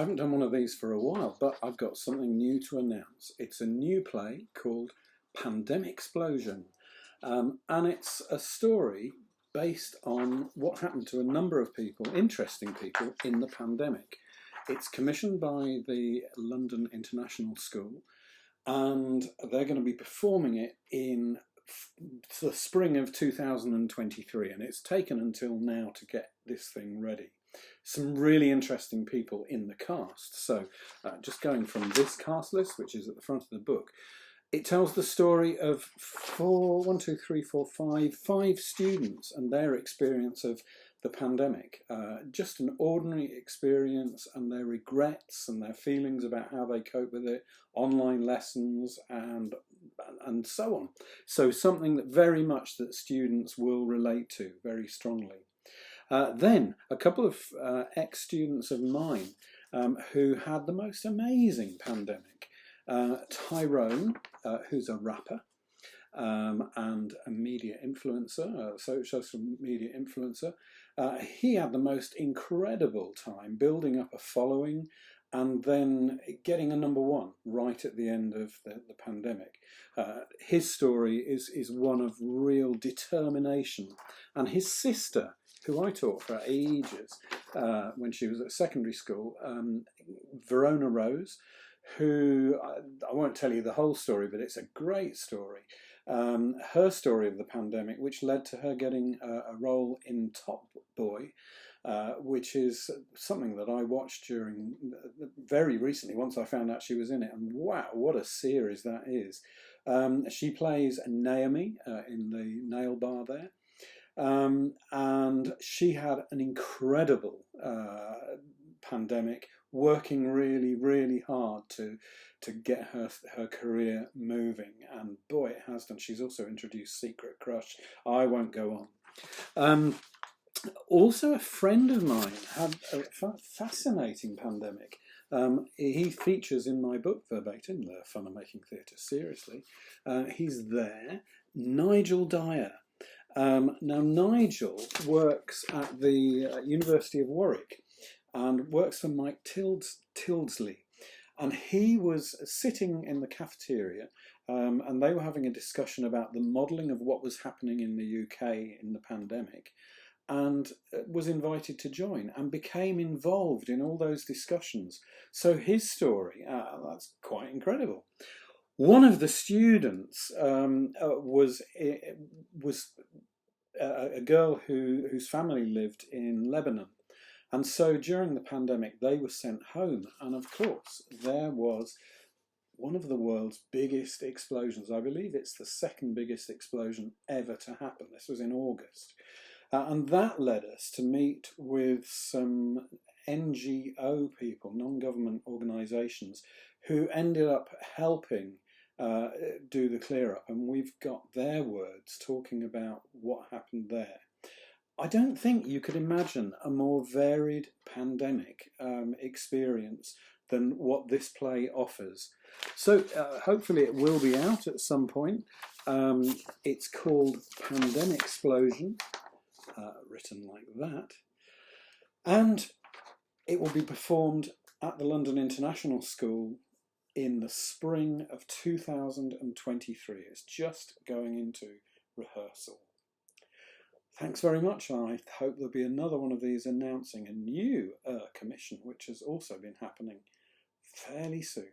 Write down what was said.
haven't done one of these for a while, but I've got something new to announce. It's a new play called PANDEMEXPLOSION, and it's a story based on what happened to a number of people, interesting people, in the pandemic. It's commissioned by the London International School, and they're going to be performing it in the spring of 2023, and it's taken until now to get this thing ready. Some really interesting people in the cast. So just going from this cast list, which is at the front of the book, it tells the story of five students and their experience of the pandemic. Just an ordinary experience, and their regrets and their feelings about how they cope with it, online lessons and so on. So something that very much that students will relate to very strongly. Then a couple of ex-students of mine who had the most amazing pandemic. Tyrone, who's a rapper and a media influencer, social media influencer, he had the most incredible time building up a following and then getting a #1 right at the end of the pandemic. His story is one of real determination, and his sister, who I taught for ages when she was at secondary school, Verona Rose, who, I won't tell you the whole story, but it's a great story. Her story of the pandemic, which led to her getting a role in Top Boy, which is something that I watched during very recently, once I found out she was in it, and wow, what a series that is. She plays Naomi in the nail bar there. And she had an incredible pandemic, working really, really hard to get her career moving, and boy, it has done. She's also introduced Secret Crush. I won't go on. Also, a friend of mine had a fascinating pandemic. He features in my book, Verbatim, the Fun of Making Theatre Seriously. He's there, Nigel Dyer. Now, Nigel works at the University of Warwick and works for Mike Tildesley. And he was sitting in the cafeteria and they were having a discussion about the modelling of what was happening in the UK in the pandemic, and was invited to join and became involved in all those discussions. So his story, that's quite incredible. One of the students was a girl whose family lived in Lebanon. And so during the pandemic, they were sent home. And of course, there was one of the world's biggest explosions. I believe it's the second biggest explosion ever to happen. This was in August. And that led us to meet with some NGO people, non-government organisations, who ended up helping do the clear up, and we've got their words talking about what happened there. I don't think you could imagine a more varied pandemic experience than what this play offers. So hopefully it will be out at some point. It's called PANDEMEXPLOSION, written like that, and it will be performed at the London International School in the spring of 2023. It's just going into rehearsal. Thanks very much. I hope there'll be another one of these announcing a new commission, which has also been happening fairly soon.